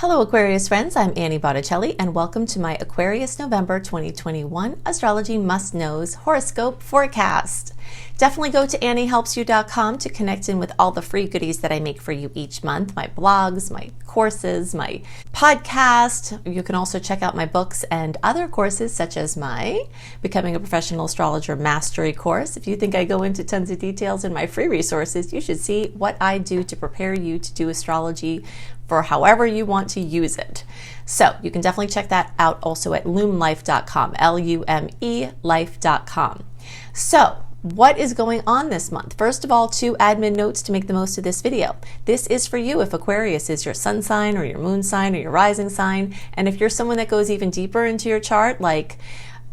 Hello Aquarius friends, I'm Annie Botticelli and welcome to my Aquarius November 2021 Astrology Must-Knows Horoscope Forecast. Definitely go to anniehelpsyou.com to connect in with all the free goodies that I make for you each month, my blogs, my courses, my podcast. You can also check out my books and other courses such as my Becoming a Professional Astrologer Mastery Course. If you think I go into tons of details in my free resources, you should see what I do to prepare you to do astrology for however you want to use it. So you can definitely check that out also at lumelife.com, L-U-M-E life.com. So what is going on this month? First of all, 2 admin notes to make the most of this video. This is for you if Aquarius is your sun sign or your moon sign or your rising sign. And if you're someone that goes even deeper into your chart, like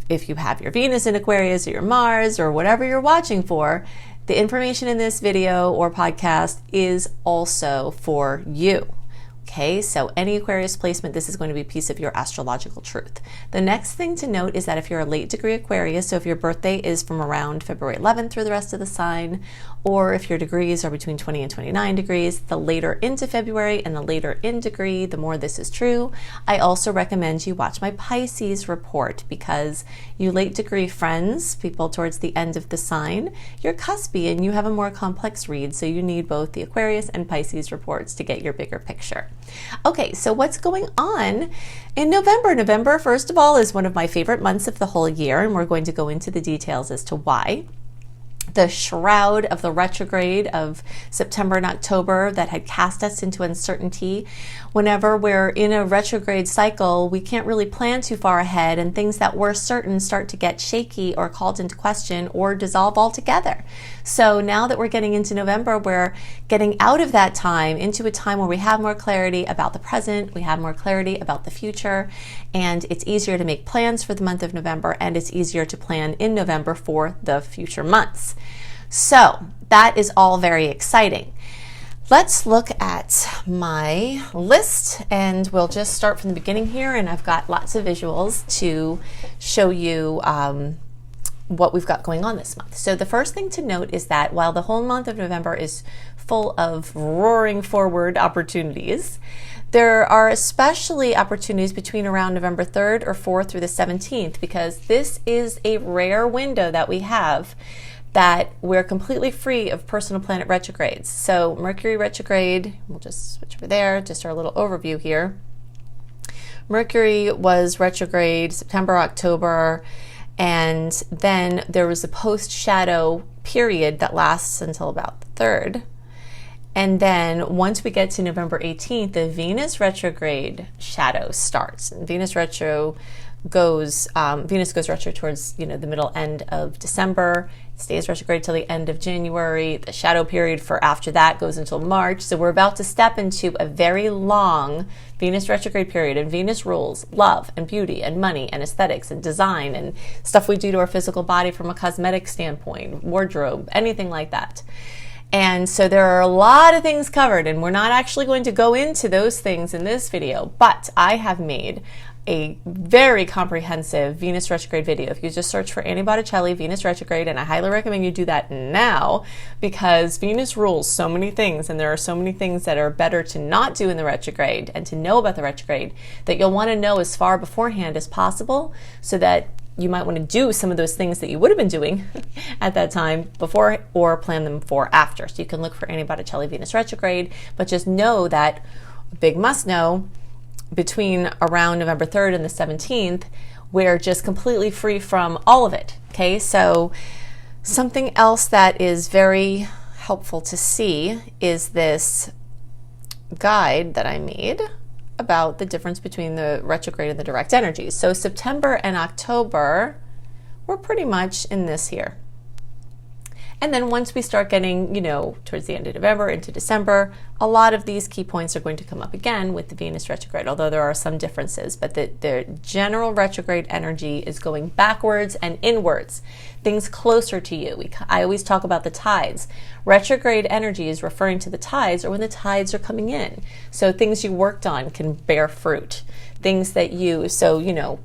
if you have your Venus in Aquarius or your Mars or whatever you're watching for, the information in this video or podcast is also for you. Okay, so any Aquarius placement, this is going to be a piece of your astrological truth. The next thing to note is that if you're a late degree Aquarius, so if your birthday is from around February 11th through the rest of the sign, or if your degrees are between 20 and 29 degrees, the later into February and the later in degree, the more this is true. I also recommend you watch my Pisces report because you late degree friends, people towards the end of the sign, you're cuspy and you have a more complex read, so you need both the Aquarius and Pisces reports to get your bigger picture. Okay, so what's going on in November? November, first of all, is one of my favorite months of the whole year, and we're going to go into the details as to why. The shroud of the retrograde of September and October that had cast us into uncertainty. Whenever we're in a retrograde cycle, we can't really plan too far ahead, and things that were certain start to get shaky or called into question or dissolve altogether. So now that we're getting into November, we're getting out of that time into a time where we have more clarity about the present, we have more clarity about the future, and it's easier to make plans for the month of November, and it's easier to plan in November for the future months. So that is all very exciting. Let's look at my list, and we'll just start from the beginning here, and I've got lots of visuals to show you what we've got going on this month. So the first thing to note is that while the whole month of November is full of roaring forward opportunities, there are especially opportunities between around November 3rd or 4th through the 17th, because this is a rare window that we have that we're completely free of personal planet retrogrades. So Mercury retrograde, we'll just switch over there, just our little overview here. Mercury was retrograde September, October, and then there was a post-shadow period that lasts until about the 3rd. And then once we get to November 18th, the Venus retrograde shadow starts. And Venus goes retro towards the middle end of December. It stays retrograde till the end of January. The shadow period for after that goes until March. So we're about to step into a very long Venus retrograde period, and Venus rules love and beauty and money and aesthetics and design and stuff we do to our physical body from a cosmetic standpoint, wardrobe, anything like that. And so there are a lot of things covered, and we're not actually going to go into those things in this video, but I have made a very comprehensive Venus retrograde video. If you just search for Annie Botticelli, Venus retrograde, and I highly recommend you do that now, because Venus rules so many things, and there are so many things that are better to not do in the retrograde and to know about the retrograde that you'll want to know as far beforehand as possible, so that you might want to do some of those things that you would have been doing at that time before, or plan them for after. So you can look for Annie Botticelli Venus retrograde, but just know that a big must know, between around November 3rd and the 17th, we're just completely free from all of it. Okay, so something else that is very helpful to see is this guide that I made about the difference between the retrograde and the direct energies. So September and October, we're pretty much in this here. And then once we start getting, towards the end of November into December, a lot of these key points are going to come up again with the Venus retrograde, although there are some differences. But the general retrograde energy is going backwards and inwards, things closer to you. I always talk about the tides. Retrograde energy is referring to the tides, or when the tides are coming in. So things you worked on can bear fruit. Things that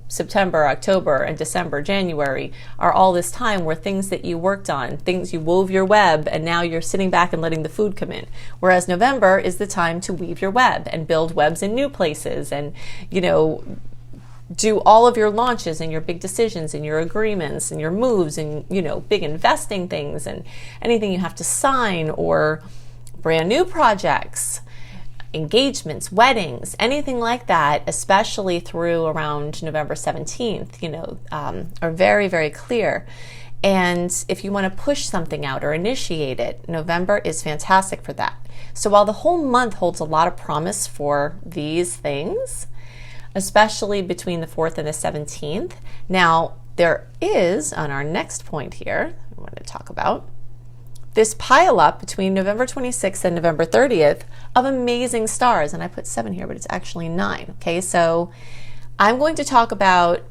September, October, and December, January are all this time where things that you worked on, things you wove your web, and now you're sitting back and letting the food come in. Whereas November December is the time to weave your web and build webs in new places and, you know, do all of your launches and your big decisions and your agreements and your moves and, you know, big investing things and anything you have to sign, or brand new projects, engagements, weddings, anything like that, especially through around November 17th, you know, are very, very clear. And if you want to push something out or initiate it, November is fantastic for that. So while the whole month holds a lot of promise for these things, especially between the 4th and the 17th, now there is, on our next point here, I want to talk about, this pile up between November 26th and November 30th of amazing stars. And I put 7 here, but it's actually 9. Okay, so I'm going to talk about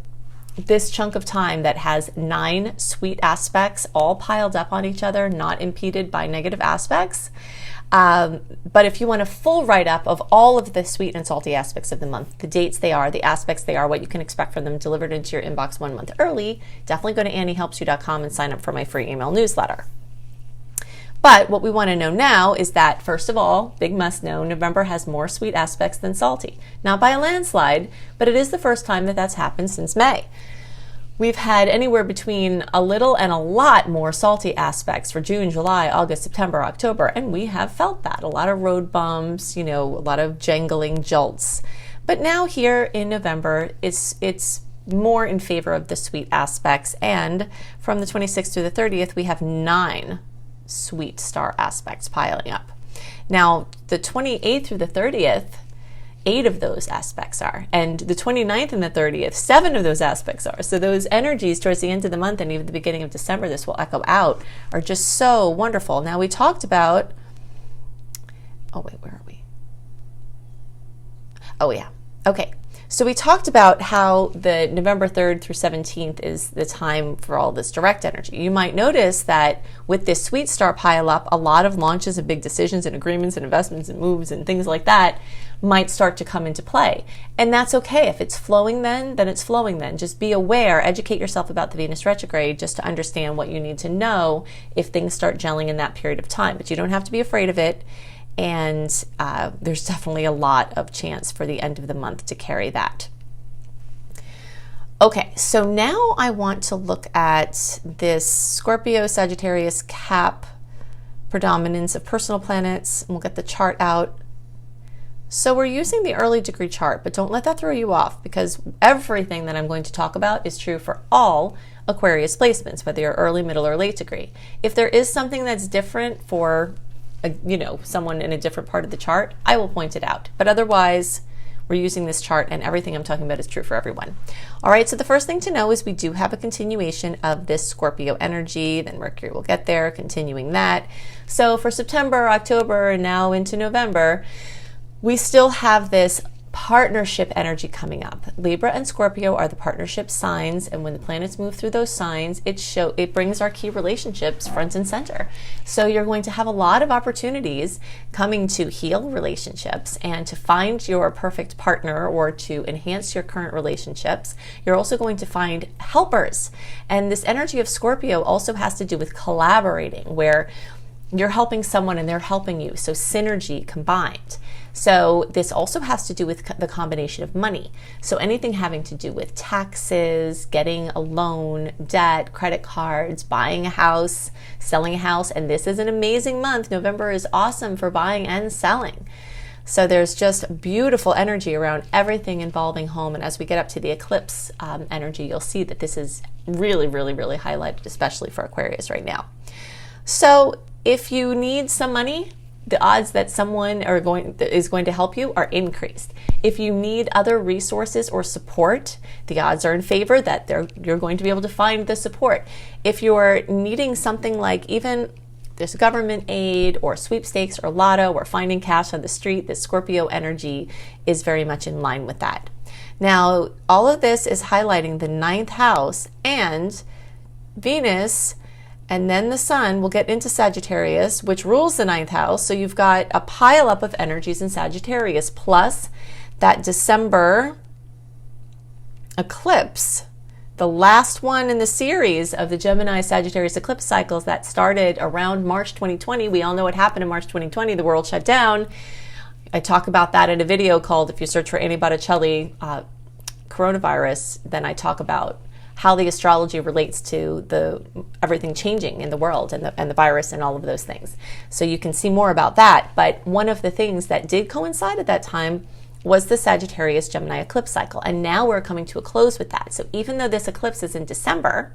this chunk of time that has 9 sweet aspects all piled up on each other, not impeded by negative aspects. But if you want a full write-up of all of the sweet and salty aspects of the month, the dates they are, the aspects they are, what you can expect from them delivered into your inbox 1 month early, definitely go to anniehelpsyou.com and sign up for my free email newsletter. But what we want to know now is that, first of all, big must know, November has more sweet aspects than salty. Not by a landslide, but it is the first time that that's happened since May. We've had anywhere between a little and a lot more salty aspects for June, July, August, September, October, and we have felt that. A lot of road bumps, you know, a lot of jangling jolts. But now here in November, it's more in favor of the sweet aspects, and from the 26th to the 30th, we have 9 sweet star aspects piling up. Now, the 28th through the 30th, 8 of those aspects are, and the 29th and the 30th, 7 of those aspects are. So those energies towards the end of the month and even the beginning of December, this will echo out, are just so wonderful. Now, we talked about, oh wait, where are we? Oh yeah, okay. So we talked about how the November 3rd through 17th is the time for all this direct energy. You might notice that with this sweet star pile up, a lot of launches and big decisions and agreements and investments and moves and things like that might start to come into play. And that's okay. If it's flowing then it's flowing then. Just be aware, educate yourself about the Venus retrograde just to understand what you need to know if things start gelling in that period of time. But you don't have to be afraid of it. And there's definitely a lot of chance for the end of the month to carry that. Okay, so now I want to look at this Scorpio, Sagittarius, Cap predominance of personal planets, and we'll get the chart out. So we're using the early degree chart, but don't let that throw you off, because everything that I'm going to talk about is true for all Aquarius placements, whether you're early, middle, or late degree. If there is something that's different for someone in a different part of the chart, I will point it out. But otherwise, we're using this chart and everything I'm talking about is true for everyone. All right, so the first thing to know is we do have a continuation of this Scorpio energy. Then Mercury will get there, continuing that. So for September, October, and now into November, we still have this partnership energy coming up. Libra and Scorpio are the partnership signs, and when the planets move through those signs, it brings our key relationships front and center. So you're going to have a lot of opportunities coming to heal relationships and to find your perfect partner or to enhance your current relationships. You're also going to find helpers, and this energy of Scorpio also has to do with collaborating, where you're helping someone and they're helping you, so synergy combined. So this also has to do with the combination of money. So anything having to do with taxes, getting a loan, debt, credit cards, buying a house, selling a house. And this is an amazing month. November is awesome for buying and selling. So there's just beautiful energy around everything involving home. And as we get up to the eclipse energy, you'll see that this is really, really, really highlighted, especially for Aquarius right now. So if you need some money, the odds that someone is going to help you are increased. If you need other resources or support, the odds are in favor that you're going to be able to find the support. If you're needing something like even this government aid or sweepstakes or lotto or finding cash on the street, the Scorpio energy is very much in line with that. Now, all of this is highlighting the 9th house and Venus. And then the sun will get into Sagittarius, which rules the 9th house. So you've got a pile up of energies in Sagittarius, plus that December eclipse the last one in the series of the Gemini Sagittarius eclipse cycles that started around March 2020. We all know what happened in March 2020. The world shut down. I talk about that in a video called, if you search for Annie Botticelli coronavirus, then I talk about how the astrology relates to everything changing in the world and the virus and all of those things. So you can see more about that. But one of the things that did coincide at that time was the Sagittarius Gemini eclipse cycle. And now we're coming to a close with that. So even though this eclipse is in December,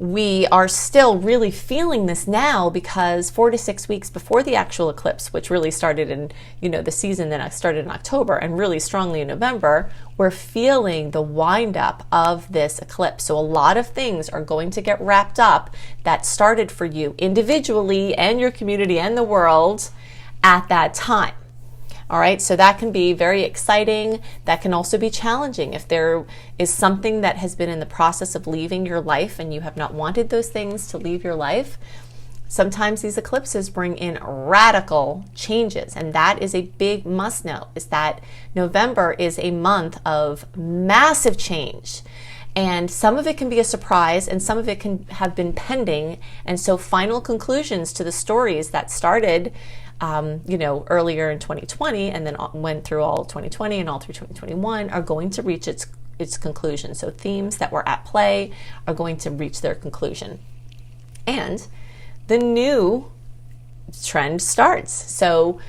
we are still really feeling this now, because 4 to 6 weeks before the actual eclipse, which really started in, the season that started in October and really strongly in November, we're feeling the wind up of this eclipse. So a lot of things are going to get wrapped up that started for you individually and your community and the world at that time. All right, so that can be very exciting. That can also be challenging. If there is something that has been in the process of leaving your life and you have not wanted those things to leave your life, sometimes these eclipses bring in radical changes. And that is a big must know, is that November is a month of massive change. And some of it can be a surprise, and some of it can have been pending. And so final conclusions to the stories that started earlier in 2020 and then went through all 2020 and all through 2021 are going to reach its conclusion. So themes that were at play are going to reach their conclusion. And the new trend starts. So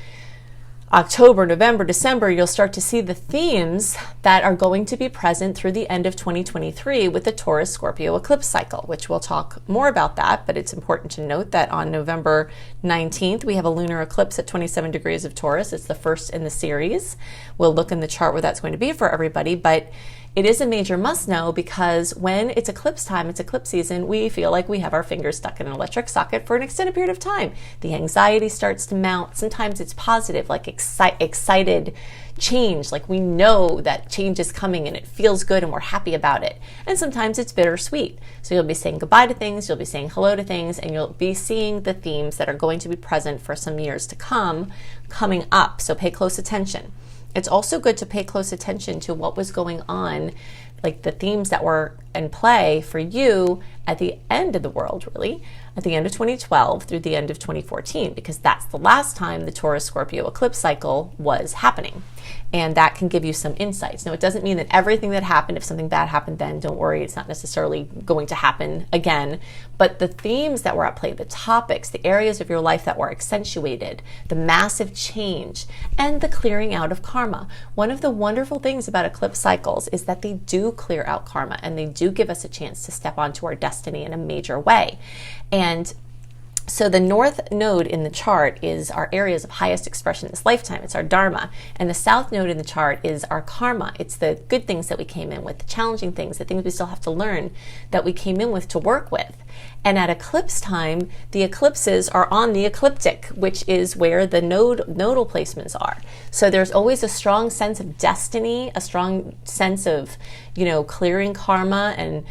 October, November, December, you'll start to see the themes that are going to be present through the end of 2023 with the Taurus-Scorpio eclipse cycle, which we'll talk more about that. But it's important to note that on November 19th, we have a lunar eclipse at 27 degrees of Taurus. It's the first in the series. We'll look in the chart where that's going to be for everybody. But it is a major must know, because when it's eclipse time, it's eclipse season, we feel like we have our fingers stuck in an electric socket for an extended period of time. The anxiety starts to mount. Sometimes it's positive, like excited change, like we know that change is coming and it feels good and we're happy about it. And sometimes it's bittersweet. So you'll be saying goodbye to things, you'll be saying hello to things, and you'll be seeing the themes that are going to be present for some years to come coming up. So pay close attention. It's also good to pay close attention to what was going on, like the themes that were in play for you at the end of the world, really, at the end of 2012 through the end of 2014, because that's the last time the Taurus-Scorpio eclipse cycle was happening. And that can give you some insights. Now, it doesn't mean that everything that happened, if something bad happened then, don't worry, it's not necessarily going to happen again. But the themes that were at play, the topics, the areas of your life that were accentuated, the massive change, and the clearing out of karma. One of the wonderful things about eclipse cycles is that they do clear out karma, and they do give us a chance to step onto our destiny in a major way. And so the north node in the chart is our areas of highest expression this lifetime. It's our dharma. And the south node in the chart is our karma. It's the good things that we came in with, the challenging things, the things we still have to learn that we came in with to work with. And at eclipse time, the eclipses are on the ecliptic, which is where the nodal placements are. So there's always a strong sense of destiny, a strong sense of, clearing karma and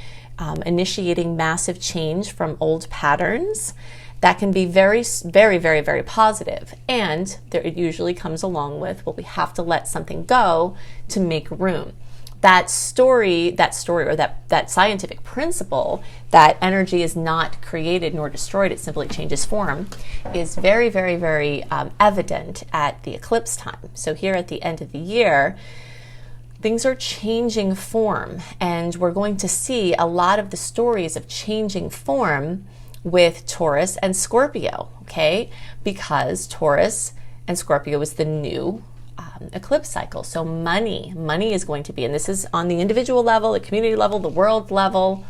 initiating massive change from old patterns. That can be very, very, very, very positive. And it usually comes along with, well, we have to let something go to make room. That story, or that scientific principle that energy is not created nor destroyed, it simply changes form, is very, very, very evident at the eclipse time. So here at the end of the year, things are changing form, and we're going to see a lot of the stories of changing form with Taurus and Scorpio, okay? Because Taurus and Scorpio is the new eclipse cycle. So money is going to be, and this is on the individual level, the community level, the world level,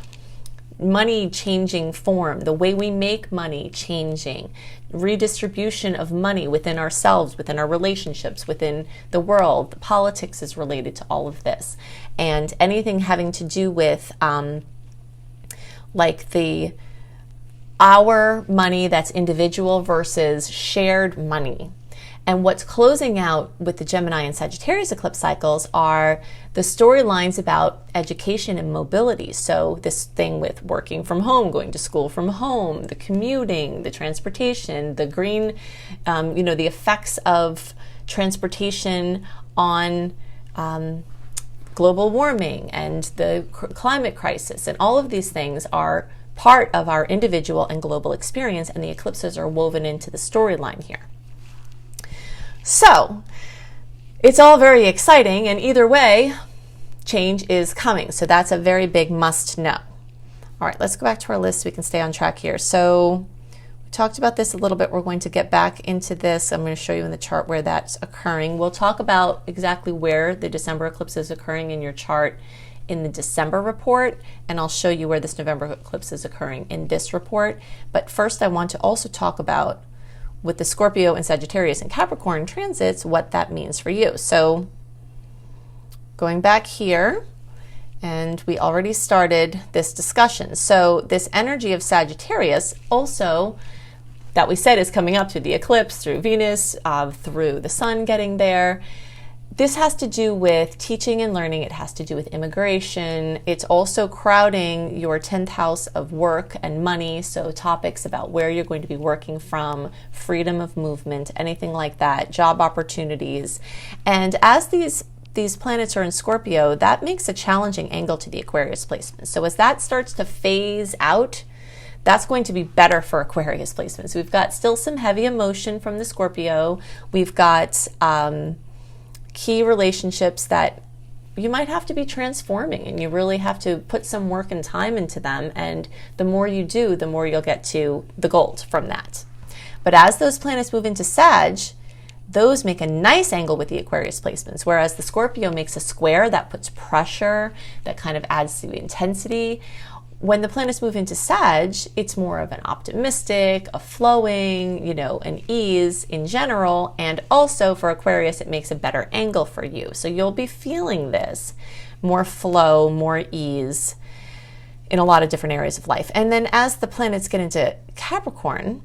money changing form, the way we make money changing, redistribution of money within ourselves, within our relationships, within the world. The politics is related to all of this. And anything having to do with our money that's individual versus shared money. And what's closing out with the Gemini and Sagittarius eclipse cycles are the storylines about education and mobility. So this thing with working from home, going to school from home, the commuting, the transportation, the green, the effects of transportation on global warming and the climate crisis, and all of these things are part of our individual and global experience, and the eclipses are woven into the storyline here. So it's all very exciting, and either way, change is coming. So that's a very big must know. All right, let's go back to our list so we can stay on track here. So we talked about this a little bit. We're going to get back into this. I'm going to show you in the chart where that's occurring. We'll talk about exactly where the December eclipse is occurring in your chart in the December report, and I'll show you where this November eclipse is occurring in this report. But first, I want to also talk about, with the Scorpio and Sagittarius and Capricorn transits, what that means for you. So going back here, and we already started this discussion. So this energy of Sagittarius also, that we said is coming up through the eclipse, through Venus, through the sun getting there. This has to do with teaching and learning. It has to do with immigration. It's also crowding your 10th house of work and money. So topics about where you're going to be working from, freedom of movement, anything like that, job opportunities. And as these planets are in Scorpio, that makes a challenging angle to the Aquarius placement. So as that starts to phase out, that's going to be better for Aquarius placements. We've got still some heavy emotion from the Scorpio. We've got key relationships that you might have to be transforming, and you really have to put some work and time into them. And the more you do, the more you'll get to the gold from that. But as those planets move into Sag, those make a nice angle with the Aquarius placements, whereas the Scorpio makes a square that puts pressure, that kind of adds to the intensity. When the planets move into Sag, it's more of an optimistic, a flowing, an ease in general. And also for Aquarius, it makes a better angle for you. So you'll be feeling this more flow, more ease in a lot of different areas of life. And then as the planets get into Capricorn,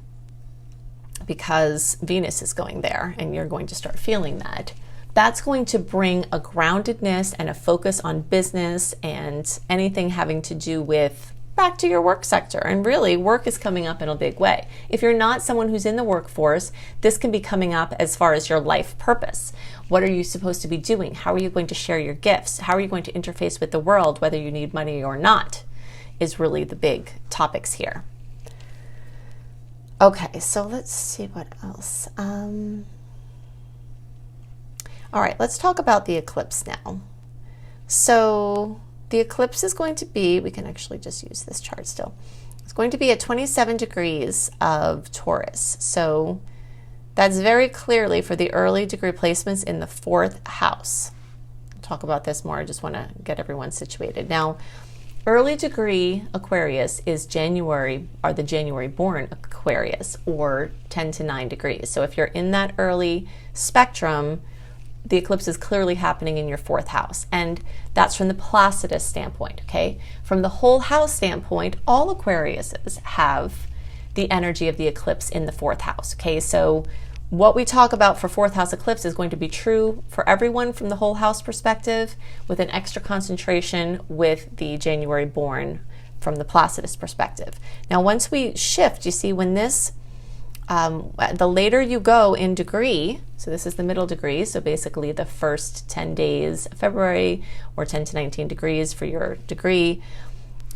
because Venus is going there and you're going to start feeling that, that's going to bring a groundedness and a focus on business and anything having to do with back to your work sector. And really, work is coming up in a big way. If you're not someone who's in the workforce, this can be coming up as far as your life purpose. What are you supposed to be doing? How are you going to share your gifts? How are you going to interface with the world, whether you need money or not, is really the big topics here. Okay, so let's see what else. All right, let's talk about the eclipse now. So the eclipse is going to be, we can actually just use this chart still. It's going to be at 27 degrees of Taurus. So that's very clearly for the early degree placements in the 4th house. I'll talk about this more. I just want to get everyone situated. Now, early degree Aquarius is January, or the January born Aquarius, or 10 to 9 degrees. So if you're in that early spectrum, the eclipse is clearly happening in your 4th house. And that's from the Placidus standpoint, okay? From the whole house standpoint, all Aquariuses have the energy of the eclipse in the 4th house, okay? So what we talk about for 4th house eclipse is going to be true for everyone from the whole house perspective, with an extra concentration with the January born from the Placidus perspective. Now, once we shift, you see when this, the later you go in degree, so this is the middle degree, so basically the first 10 days of February, or 10 to 19 degrees for your degree,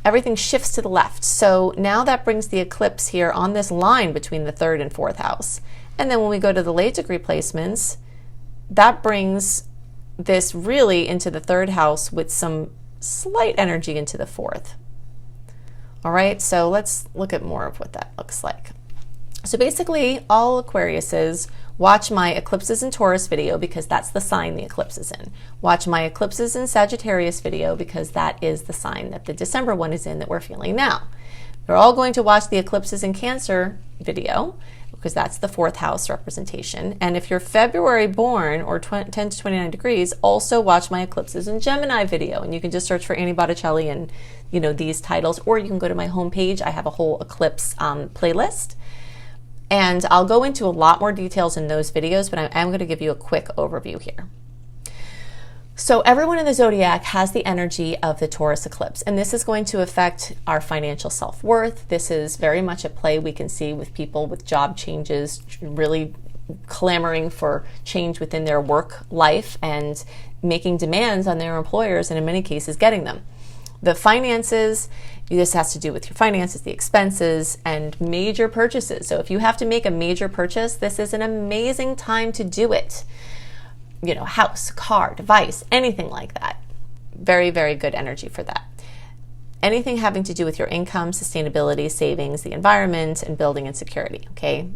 everything shifts to the left. So now that brings the eclipse here on this line between the 3rd and 4th house. And then when we go to the late degree placements, that brings this really into the 3rd house with some slight energy into the 4th. All right, so let's look at more of what that looks like. So basically, all Aquariuses, watch my eclipses in Taurus video because that's the sign the eclipse is in. Watch my eclipses in Sagittarius video because that is the sign that the December one is in that we're feeling now. We're all going to watch the eclipses in Cancer video because that's the 4th house representation. And if you're February born or 10 to 29 degrees, also watch my eclipses in Gemini video. And you can just search for Annie Botticelli and these titles, or you can go to my homepage. I have a whole eclipse playlist. And I'll go into a lot more details in those videos, but I am going to give you a quick overview here. So everyone in the zodiac has the energy of the Taurus eclipse, and this is going to affect our financial self-worth. This is very much at play, we can see, with people with job changes, really clamoring for change within their work life and making demands on their employers, and in many cases getting them. The finances, this has to do with your finances, the expenses, and major purchases. So if you have to make a major purchase, this is an amazing time to do it. You know, house, car, device, anything like that. Very, very good energy for that. Anything having to do with your income, sustainability, savings, the environment, and building and security, okay?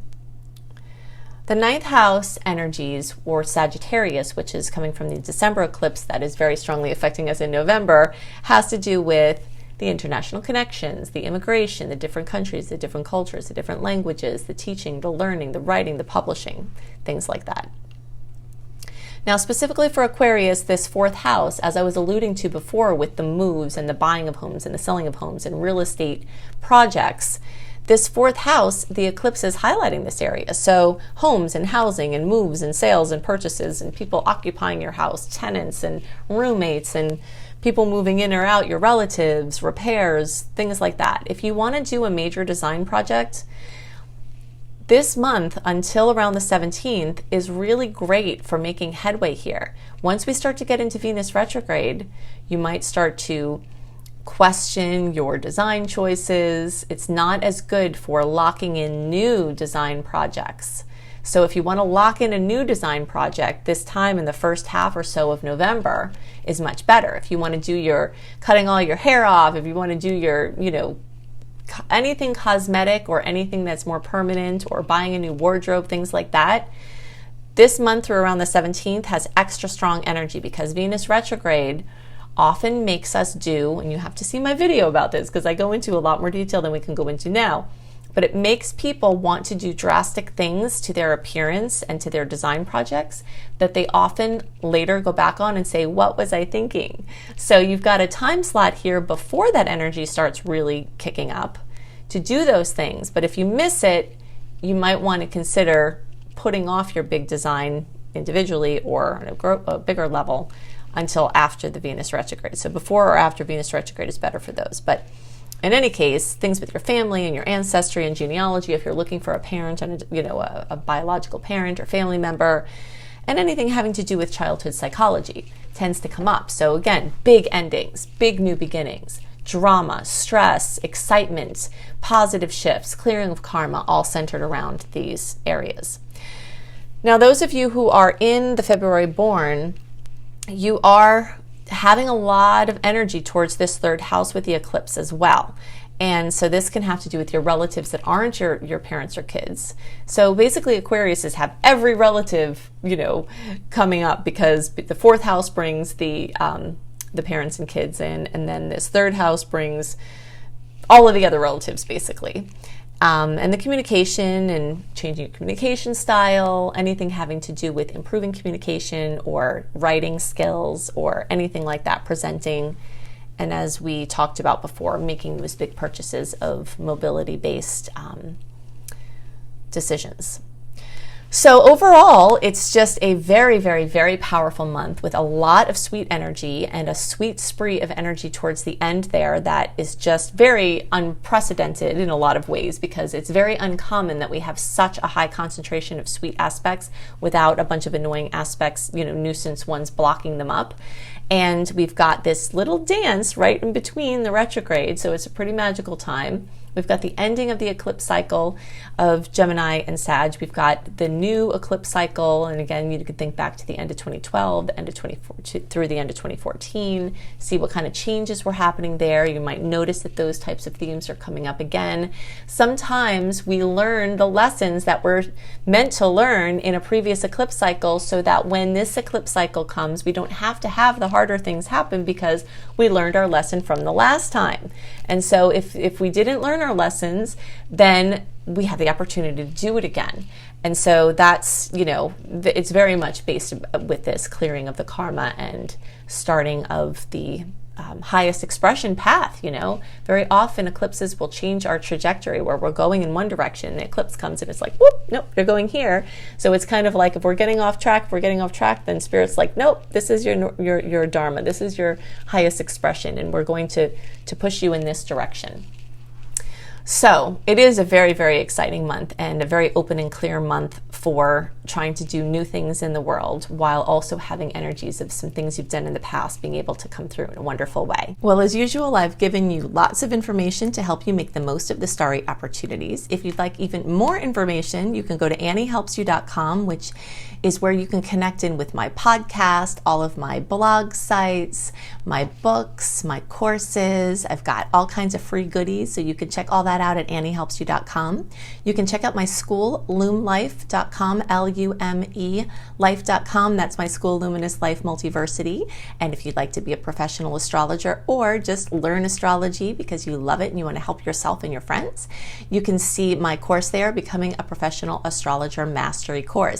The ninth house energies, or Sagittarius, which is coming from the December eclipse that is very strongly affecting us in November, has to do with the international connections, the immigration, the different countries, the different cultures, the different languages, the teaching, the learning, the writing, the publishing, things like that. Now, specifically for Aquarius, this fourth house, as I was alluding to before with the moves and the buying of homes and the selling of homes and real estate projects, this fourth house, the eclipse is highlighting this area. So homes and housing and moves and sales and purchases and people occupying your house, tenants and roommates and people moving in or out, your relatives, repairs, things like that. If you want to do a major design project, this month until around the 17th is really great for making headway here. Once we start to get into Venus retrograde, you might start to question your design choices. It's not as good for locking in new design projects. So if you want to lock in a new design project, this time in the first half or so of November is much better. If you want to do your cutting all your hair off, if you want to do your, anything cosmetic or anything that's more permanent, or buying a new wardrobe, things like that, this month through around the 17th has extra strong energy because Venus retrograde often makes us do, and you have to see my video about this because I go into a lot more detail than we can go into now, but it makes people want to do drastic things to their appearance and to their design projects that they often later go back on and say, what was I thinking? So you've got a time slot here before that energy starts really kicking up to do those things. But if you miss it, you might want to consider putting off your big design individually or on a bigger level until after the Venus retrograde. So before or after Venus retrograde is better for those. But in any case, things with your family and your ancestry and genealogy, if you're looking for a parent and a biological parent or family member, and anything having to do with childhood psychology tends to come up. So again, big endings, big new beginnings, drama, stress, excitement, positive shifts, clearing of karma, all centered around these areas. Now, those of you who are in the February born, you are having a lot of energy towards this third house with the eclipse as well. And so this can have to do with your relatives that aren't your parents or kids. So basically Aquariuses have every relative, coming up because the fourth house brings the parents and kids in, and then this third house brings all of the other relatives basically. And the communication and changing your communication style, anything having to do with improving communication or writing skills or anything like that, presenting. And as we talked about before, making those big purchases of mobility-based decisions. So overall, it's just a very, very, very powerful month with a lot of sweet energy and a sweet spree of energy towards the end there that is just very unprecedented in a lot of ways because it's very uncommon that we have such a high concentration of sweet aspects without a bunch of annoying aspects, nuisance ones blocking them up. And we've got this little dance right in between the retrograde, so it's a pretty magical time. We've got the ending of the eclipse cycle of Gemini and Sag. We've got the new eclipse cycle, and again, you could think back to the end of 2012, the end of 2014, through the end of 2014, see what kind of changes were happening there. You might notice that those types of themes are coming up again. Sometimes we learn the lessons that we're meant to learn in a previous eclipse cycle so that when this eclipse cycle comes, we don't have to have the harder things happen because we learned our lesson from the last time. And so if we didn't learn our lessons, then we have the opportunity to do it again. And so that's, it's very much based with this clearing of the karma and starting of the highest expression path. Very often eclipses will change our trajectory where we're going in one direction. The eclipse comes and it's like, whoop, nope, you're going here. So it's kind of like if we're getting off track, then Spirit's like, nope, this is your dharma. This is your highest expression, and we're going to push you in this direction. So it is a very, very exciting month and a very open and clear month for trying to do new things in the world while also having energies of some things you've done in the past being able to come through in a wonderful way. Well, as usual, I've given you lots of information to help you make the most of the starry opportunities. If you'd like even more information, you can go to anniehelpsyou.com, which is where you can connect in with my podcast, all of my blog sites, my books, my courses. I've got all kinds of free goodies, so you can check all that out at anniehelpsyou.com. You can check out my school, lumelife.com, L-U-M-E, life.com. That's my school, Luminous Life Multiversity. And if you'd like to be a professional astrologer or just learn astrology because you love it and you want to help yourself and your friends, you can see my course there, Becoming a Professional Astrologer Mastery Course.